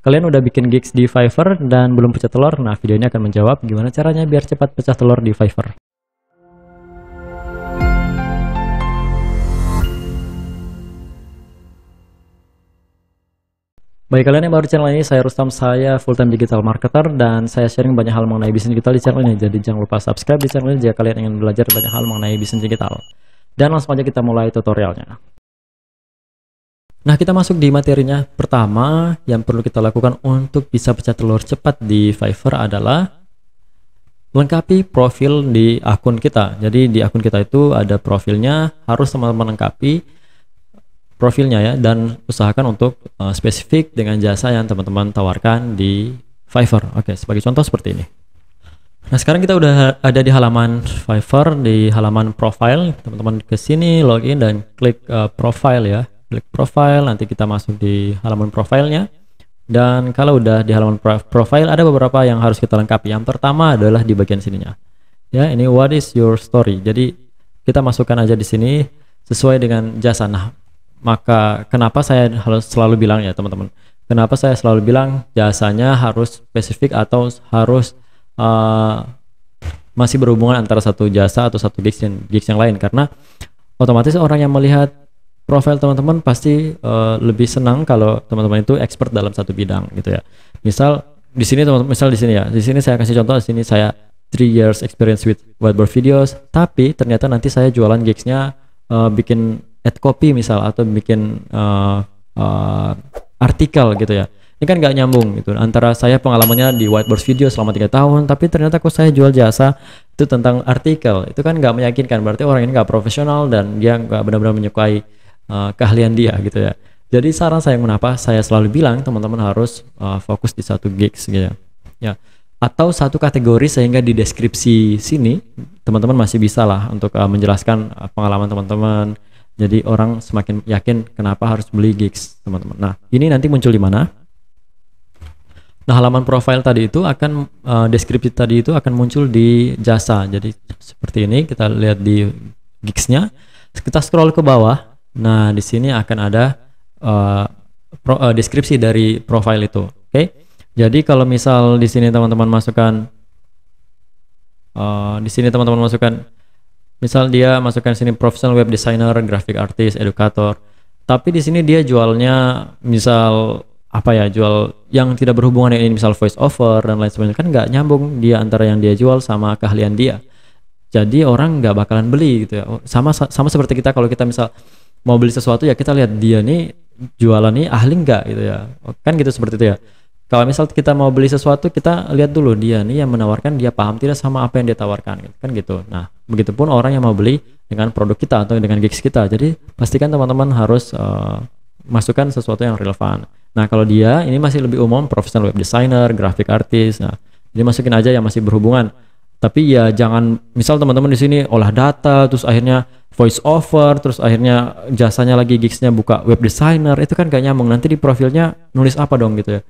Kalian udah bikin gigs di Fiverr dan belum pecah telur? Nah, video ini akan menjawab gimana caranya biar cepat pecah telur di Fiverr. Bagi kalian yang baru di channel ini, saya Rustam, saya full-time digital marketer dan saya sharing banyak hal mengenai bisnis digital di channel ini. Jadi jangan lupa subscribe di channel ini jika kalian ingin belajar banyak hal mengenai bisnis digital. Dan langsung aja kita mulai tutorialnya. Nah, kita masuk di materinya. Pertama, yang perlu kita lakukan untuk bisa pecah telur cepat di Fiverr adalah lengkapi profil di akun kita. Jadi di akun kita itu ada profilnya, harus teman-teman lengkapi profilnya ya, dan usahakan untuk spesifik dengan jasa yang teman-teman tawarkan di Fiverr. Oke, sebagai contoh seperti ini. Nah, sekarang kita udah ada di halaman Fiverr, di halaman profile. Teman-teman ke sini, login dan klik profile ya. Klik profile, nanti kita masuk di halaman profilnya. Dan kalau udah di halaman profile, ada beberapa yang harus kita lengkapi. Yang pertama adalah di bagian sininya. Ya, ini what is your story. Jadi kita masukkan aja di sini sesuai dengan jasa. Nah, maka kenapa saya harus selalu bilang ya teman-teman, kenapa saya selalu bilang jasanya harus spesifik atau harus masih berhubungan antara satu jasa atau satu gigs yang lain, karena otomatis orang yang melihat profil teman-teman pasti lebih senang kalau teman-teman itu expert dalam satu bidang gitu ya. Misal di sini teman-teman, misal di sini ya, di sini saya kasih contoh, di sini saya 3 years experience with whiteboard videos, tapi ternyata nanti saya jualan gigsnya bikin ad copy misal, atau bikin artikel gitu ya. Ini kan nggak nyambung gitu antara saya pengalamannya di whiteboard video selama 3 tahun, tapi ternyata kok saya jual jasa itu tentang artikel. Itu kan nggak meyakinkan, berarti orang ini nggak profesional dan dia nggak benar-benar menyukai keahlian dia gitu ya. Jadi saran saya kenapa saya selalu bilang teman-teman harus fokus di satu gigs gitu ya, atau satu kategori, sehingga di deskripsi sini teman-teman masih bisa lah untuk menjelaskan pengalaman teman-teman. Jadi orang semakin yakin kenapa harus beli gigs teman-teman. Nah, ini nanti muncul di mana? Nah, halaman profile tadi itu akan deskripsi tadi itu akan muncul di jasa. Jadi seperti ini, kita lihat di gigsnya. Kita scroll ke bawah. Nah, di sini akan ada deskripsi dari profile itu. Oke. Jadi kalau misal di sini teman-teman masukkan misal dia masukkan sini professional web designer, graphic artist, edukator. Tapi di sini dia jualnya misal apa ya, jual yang tidak berhubungan dengan ini, misal voice over dan lain sebagainya, kan nggak nyambung dia antara yang dia jual sama keahlian dia. Jadi orang nggak bakalan beli gitu ya. Sama seperti kita, kalau kita misal mau beli sesuatu ya kita lihat dia nih jualan nih ahli nggak gitu ya. Kan gitu, seperti itu ya. Kalau misal kita mau beli sesuatu, kita lihat dulu dia nih yang menawarkan, dia paham tidak sama apa yang dia tawarkan gitu. Kan gitu. Nah, begitupun orang yang mau beli dengan produk kita atau dengan gigs kita. Jadi pastikan teman-teman harus masukkan sesuatu yang relevan. Nah, kalau dia ini masih lebih umum, professional web designer, graphic artist. Nah, jadi masukin aja yang masih berhubungan. Tapi ya jangan misal teman-teman di sini olah data, terus akhirnya voice over, terus akhirnya jasanya lagi gigsnya buka web designer, itu kan gak nyambung. Nanti di profilnya nulis apa dong gitu ya.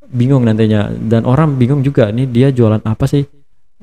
Bingung nantinya, dan orang bingung juga nih dia jualan apa sih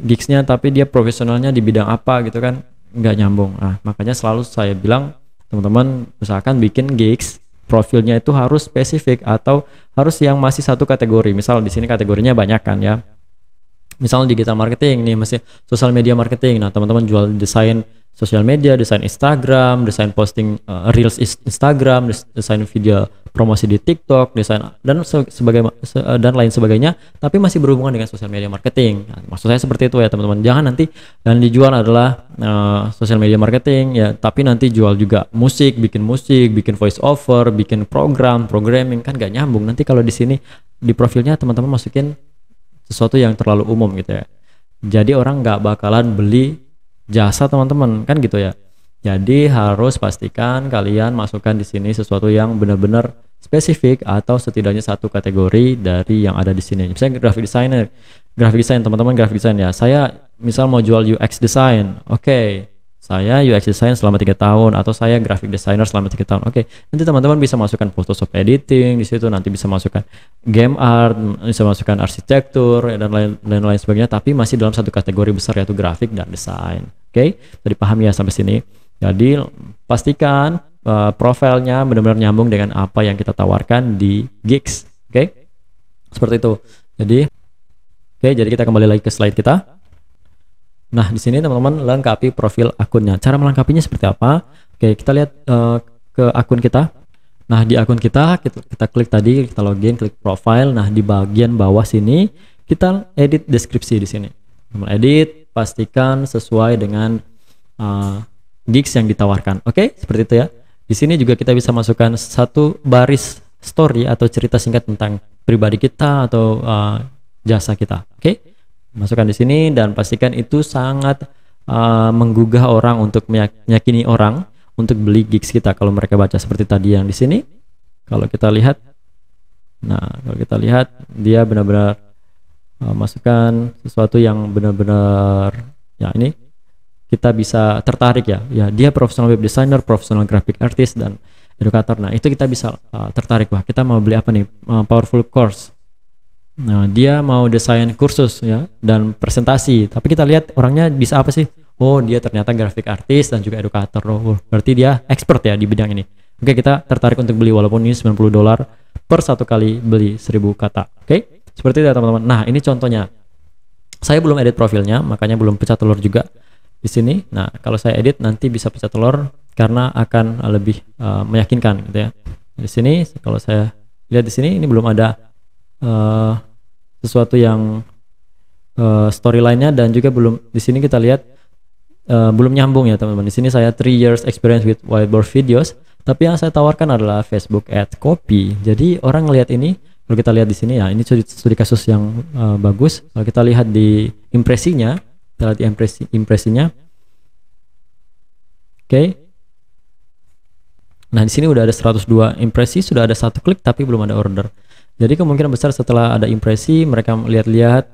gigsnya, tapi dia profesionalnya di bidang apa gitu kan, nggak nyambung. Nah, makanya selalu saya bilang teman-teman usahakan bikin gigs profilnya itu harus spesifik atau harus yang masih satu kategori. Misal di sini kategorinya banyak kan ya, misal digital marketing nih, masih social media marketing. Nah, teman-teman jual desain sosial media, desain Instagram, desain posting reels Instagram, desain video promosi di TikTok, desain dan dan lain sebagainya, tapi masih berhubungan dengan sosial media marketing. Nah, maksud saya seperti itu ya teman-teman. Jangan nanti yang dijual adalah sosial media marketing ya, tapi nanti jual juga musik, bikin voice over, bikin programming, kan gak nyambung. Nanti kalau di sini di profilnya teman-teman masukin sesuatu yang terlalu umum gitu ya. Jadi orang nggak bakalan beli jasa teman-teman, kan gitu ya. Jadi harus pastikan kalian masukkan di sini sesuatu yang benar-benar spesifik atau setidaknya satu kategori dari yang ada di sini. Misalnya graphic design teman-teman, graphic design ya. Saya misal mau jual UX design, oke. Saya UX design selama 3 tahun, atau saya graphic designer selama 3 tahun. Oke. Nanti teman-teman bisa masukkan Photoshop editing di situ, nanti bisa masukkan game art, bisa masukkan arsitektur dan lain sebagainya, tapi masih dalam satu kategori besar yaitu grafik dan desain. Oke. Jadi paham ya sampai sini? Jadi pastikan profilnya benar-benar nyambung dengan apa yang kita tawarkan di gigs. Oke. Seperti itu. Jadi oke, jadi kita kembali lagi ke slide kita. Nah, di sini teman-teman lengkapi profil akunnya. Cara melengkapinya seperti apa? Oke, kita lihat ke akun kita. Nah, di akun kita klik tadi, kita login, klik profile. Nah, di bagian bawah sini kita edit deskripsi di sini. Edit, pastikan sesuai dengan gigs yang ditawarkan. Oke, seperti itu ya. Di sini juga kita bisa masukkan satu baris story atau cerita singkat tentang pribadi kita atau jasa kita. Oke, masukkan di sini dan pastikan itu sangat menggugah orang untuk meyakini orang untuk beli gigs kita kalau mereka baca seperti tadi yang di sini. Kalau kita lihat, kalau kita lihat dia benar-benar masukkan sesuatu yang benar-benar ya ini kita bisa tertarik ya. Ya, dia profesional web designer, profesional graphic artist dan edukator. Nah, itu kita bisa tertarik. Wah, kita mau beli apa nih? Powerful course. Nah, dia mau desain kursus ya dan presentasi. Tapi kita lihat orangnya bisa apa sih? Oh, dia ternyata graphic artist dan juga edukator. Oh, berarti dia expert ya di bidang ini. Oke, kita tertarik untuk beli walaupun ini $90 per satu kali beli 1000 kata. Oke, seperti itu ya teman-teman. Nah, ini contohnya. Saya belum edit profilnya, makanya belum pecah telur juga di sini. Nah, kalau saya edit nanti bisa pecah telur karena akan lebih meyakinkan gitu ya. Di sini kalau saya lihat di sini ini belum ada sesuatu yang storyline-nya dan juga belum di sini kita lihat belum nyambung ya teman-teman. Di sini saya 3 years experience with whiteboard videos, tapi yang saya tawarkan adalah Facebook Ads copy. Jadi orang ngelihat ini, kalau kita lihat di sini ya, ini studi kasus yang bagus. Kalau kita lihat di impresinya, kita lihat di impresinya. Oke. Nah, di sini udah ada 102 impresi, sudah ada 1 klik tapi belum ada order. Jadi kemungkinan besar setelah ada impresi mereka lihat-lihat,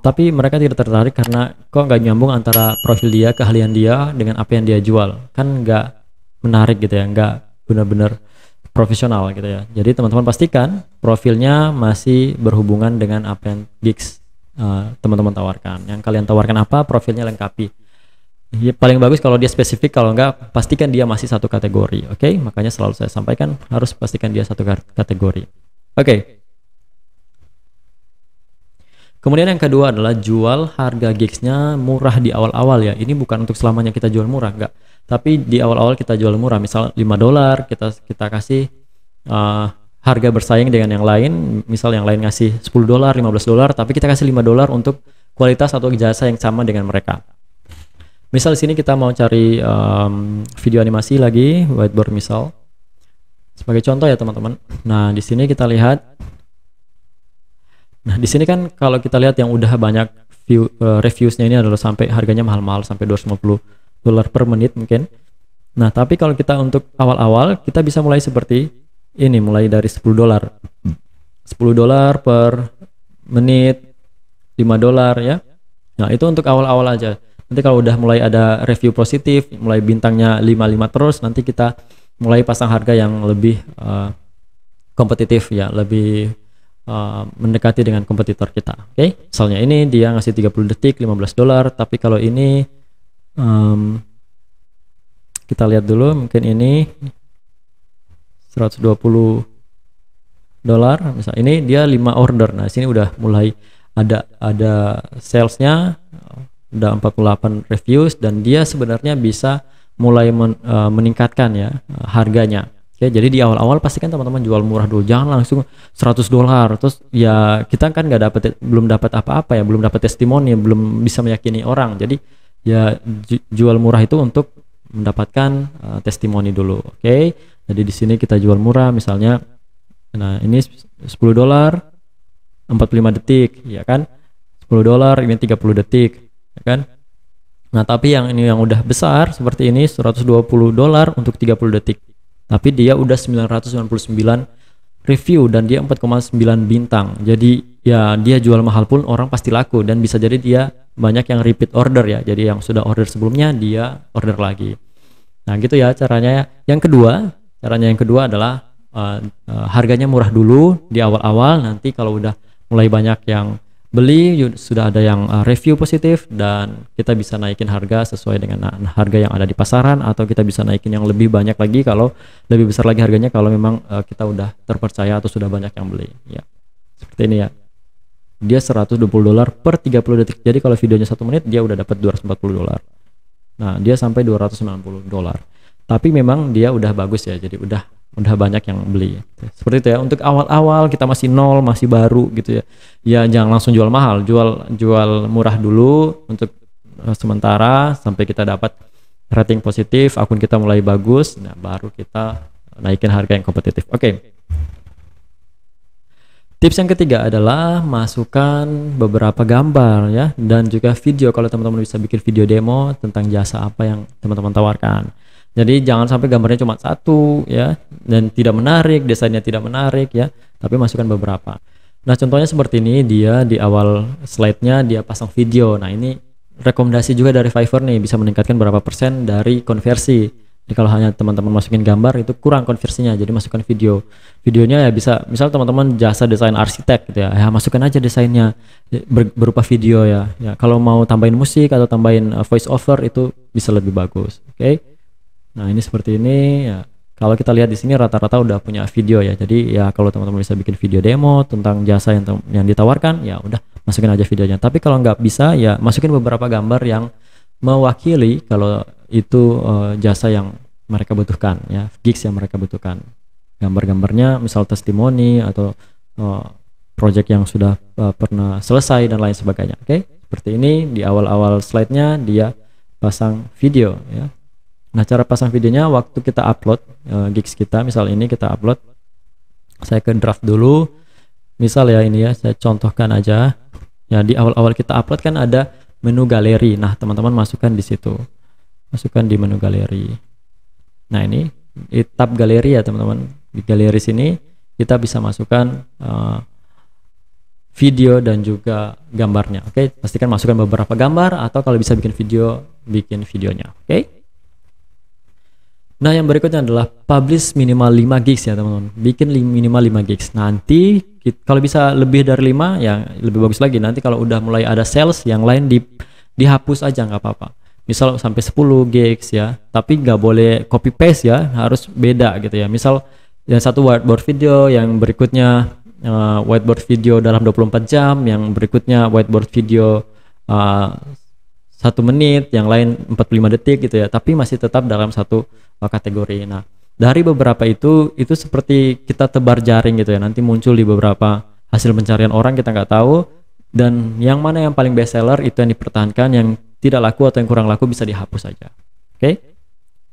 tapi mereka tidak tertarik karena kok nggak nyambung antara profil dia, keahlian dia dengan apa yang dia jual. Kan nggak menarik gitu ya, nggak benar-benar profesional gitu ya. Jadi teman-teman pastikan profilnya masih berhubungan dengan apa yang gigs teman-teman tawarkan. Yang kalian tawarkan apa, profilnya lengkapi. Ya, paling bagus kalau dia spesifik, kalau nggak pastikan dia masih satu kategori. Oke, makanya selalu saya sampaikan harus pastikan dia satu kategori. Oke. Kemudian yang kedua adalah jual harga gigsnya murah di awal-awal ya. Ini bukan untuk selamanya kita jual murah, enggak. Tapi di awal-awal kita jual murah, misal $5 kita kasih harga bersaing dengan yang lain. Misal yang lain ngasih $10, $15, tapi kita kasih $5 untuk kualitas atau jasa yang sama dengan mereka. Misal di sini kita mau cari video animasi lagi, whiteboard misal. Sebagai contoh ya teman-teman. Nah, di sini kita lihat. Nah, di sini kan kalau kita lihat yang udah banyak reviewsnya ini adalah sampai harganya mahal-mahal sampai $250 per menit mungkin. Nah, tapi kalau kita untuk awal-awal kita bisa mulai seperti ini, mulai dari $10. $10 per menit, $5 ya. Nah, itu untuk awal-awal aja. Nanti kalau udah mulai ada review positif, mulai bintangnya 5 terus, nanti kita mulai pasang harga yang lebih kompetitif ya, lebih mendekati dengan kompetitor kita. Oke, misalnya ini dia ngasih 30 detik $15, tapi kalau ini kita lihat dulu, mungkin ini $120. Misal ini dia 5 order. Nah, sini udah mulai ada salesnya, udah 48 reviews dan dia sebenarnya bisa mulai meningkatkan ya harganya. Oke, jadi di awal-awal pastikan teman-teman jual murah dulu, jangan langsung $100. Terus ya kita kan belum dapat apa-apa ya, belum dapat testimoni, belum bisa meyakini orang. Jadi ya jual murah itu untuk mendapatkan testimoni dulu. Oke, jadi di sini kita jual murah misalnya. Nah, ini $10 45 detik ya kan, $10 ini 30 detik ya kan. Nah, tapi yang ini yang udah besar seperti ini $120 untuk 30 detik. Tapi dia udah 999 review dan dia 4,9 bintang. Jadi ya dia jual mahal pun orang pasti laku dan bisa jadi dia banyak yang repeat order ya. Jadi yang sudah order sebelumnya dia order lagi. Nah, gitu ya caranya. Caranya yang kedua adalah harganya murah dulu di awal-awal, nanti kalau udah mulai banyak yang beli, sudah ada yang review positif dan kita bisa naikin harga sesuai dengan harga yang ada di pasaran, atau kita bisa naikin yang lebih banyak lagi kalau lebih besar lagi harganya kalau memang kita udah terpercaya atau sudah banyak yang beli ya. seperti ini ya. Dia $120 per 30 detik. Jadi kalau videonya 1 menit dia udah dapat $240. Nah, dia sampai $290. Tapi memang dia udah bagus ya. Jadi udah banyak yang beli. Seperti itu ya. Untuk awal-awal kita masih nol, masih baru gitu ya. Ya jangan langsung jual mahal, jual murah dulu untuk sementara sampai kita dapat rating positif, akun kita mulai bagus, nah baru kita naikin harga yang kompetitif. Oke. Tips yang ketiga adalah masukkan beberapa gambar ya dan juga video kalau teman-teman bisa bikin video demo tentang jasa apa yang teman-teman tawarkan. Jadi jangan sampai gambarnya cuma satu ya dan tidak menarik, desainnya tidak menarik ya, tapi masukkan beberapa. Nah, contohnya seperti ini, dia di awal slide-nya dia pasang video. Nah, ini rekomendasi juga dari Fiverr nih, bisa meningkatkan berapa persen dari konversi. Jadi kalau hanya teman-teman masukin gambar itu kurang konversinya, jadi masukkan video. Videonya ya bisa, misal teman-teman jasa desain arsitek gitu ya, masukkan aja desainnya berupa video ya. Ya, kalau mau tambahin musik atau tambahin voice over itu bisa lebih bagus. Oke. Nah, ini seperti ini ya. Kalau kita lihat di sini rata-rata udah punya video ya. Jadi ya kalau teman-teman bisa bikin video demo tentang jasa yang ditawarkan, ya udah masukin aja videonya. Tapi kalau nggak bisa ya masukin beberapa gambar yang mewakili kalau itu jasa yang mereka butuhkan ya, gigs yang mereka butuhkan. Gambar-gambarnya misal testimoni atau project yang sudah pernah selesai dan lain sebagainya. Oke, seperti ini di awal-awal slide-nya dia pasang video ya. Nah, cara pasang videonya waktu kita upload gigs kita, misal ini kita upload, saya ke draft dulu. Misal ya ini ya, saya contohkan aja. Ya di awal-awal kita upload kan ada menu galeri. Nah, teman-teman masukkan di situ. Masukkan di menu galeri. Nah, ini di tab galeri ya, teman-teman. Di galeri sini kita bisa masukkan video dan juga gambarnya. Oke, pastikan masukkan beberapa gambar atau kalau bisa bikin video, bikin videonya. Oke. Nah, yang berikutnya adalah publish minimal 5 gigs ya, teman-teman. Bikin minimal 5 gigs. Nanti kalau bisa lebih dari 5 ya lebih bagus lagi. Nanti kalau udah mulai ada sales yang lain dihapus aja nggak apa-apa. Misal sampai 10 gigs ya, tapi nggak boleh copy paste ya, harus beda gitu ya. Misal yang satu whiteboard video, yang berikutnya whiteboard video dalam 24 jam, yang berikutnya whiteboard video 1 menit, yang lain 45 detik gitu ya, tapi masih tetap dalam satu kategori. Nah, dari beberapa itu seperti kita tebar jaring gitu ya, nanti muncul di beberapa hasil pencarian orang, kita nggak tahu, dan yang mana yang paling best seller itu yang dipertahankan, yang tidak laku atau yang kurang laku bisa dihapus saja. Oke.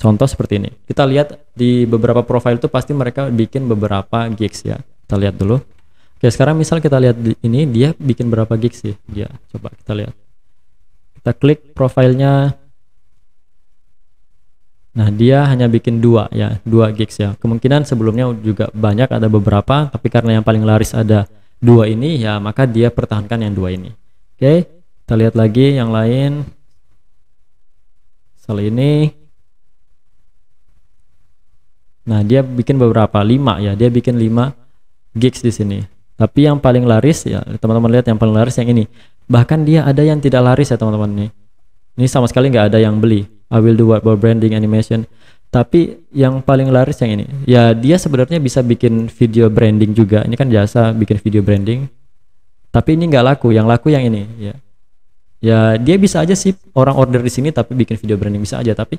Contoh seperti ini, kita lihat di beberapa profile itu pasti mereka bikin beberapa gigs ya, kita lihat dulu. Oke, sekarang misal kita lihat ini dia bikin berapa gigs sih dia, coba kita lihat. Kita klik profilnya. Nah, dia hanya bikin 2 ya, 2 gigs ya. Kemungkinan sebelumnya juga banyak, ada beberapa, tapi karena yang paling laris ada 2 ini ya, maka dia pertahankan yang 2 ini. Oke, kita lihat lagi yang lain. Soal ini. Nah, dia bikin beberapa, 5 ya, dia bikin 5 gigs di sini. Tapi yang paling laris ya, teman-teman lihat yang paling laris yang ini. Bahkan dia ada yang tidak laris ya, teman-teman nih. Ini sama sekali nggak ada yang beli. I will do whiteboard branding animation. Tapi yang paling laris yang ini. Ya dia sebenarnya bisa bikin video branding juga. Ini kan jasa bikin video branding. Tapi ini nggak laku. Yang laku yang ini. Ya. Ya dia bisa aja sih orang order di sini tapi bikin video branding bisa aja. Tapi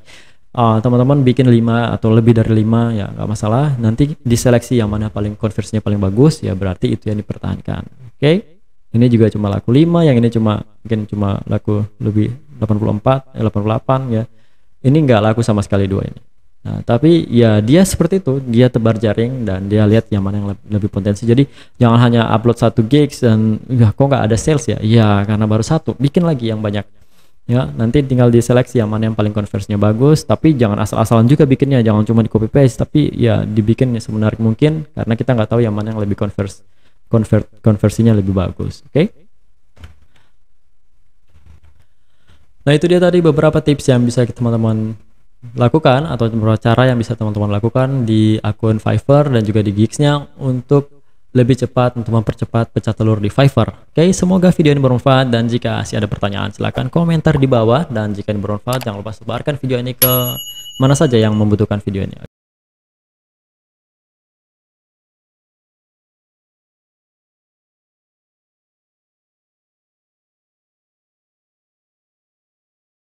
teman-teman bikin 5 atau lebih dari 5 ya nggak masalah. Nanti diseleksi yang mana paling konversinya paling bagus. Ya berarti itu yang dipertahankan. Oke. Ini juga cuma laku 5. Yang ini mungkin cuma laku lebih 88 ya. Ini nggak laku sama sekali 2 ini. Nah, tapi ya dia seperti itu, dia tebar jaring dan dia lihat yang mana yang lebih potensi. Jadi jangan hanya upload 1 gigs dan ya kok nggak ada sales ya. Iya, karena baru 1, bikin lagi yang banyak. Ya, nanti tinggal diseleksi yang mana yang paling konversinya bagus, tapi jangan asal-asalan juga bikinnya, jangan cuma di copy paste, tapi ya dibikin semenarik mungkin karena kita nggak tahu yang mana yang lebih konversinya lebih bagus. Oke? Nah, itu dia tadi beberapa tips yang bisa teman-teman lakukan atau beberapa cara yang bisa teman-teman lakukan di akun Fiverr dan juga di gigsnya untuk lebih cepat untuk mempercepat pecah telur di Fiverr. Oke, semoga video ini bermanfaat dan jika masih ada pertanyaan silahkan komentar di bawah dan jika ini bermanfaat jangan lupa sebarkan video ini ke mana saja yang membutuhkan video ini.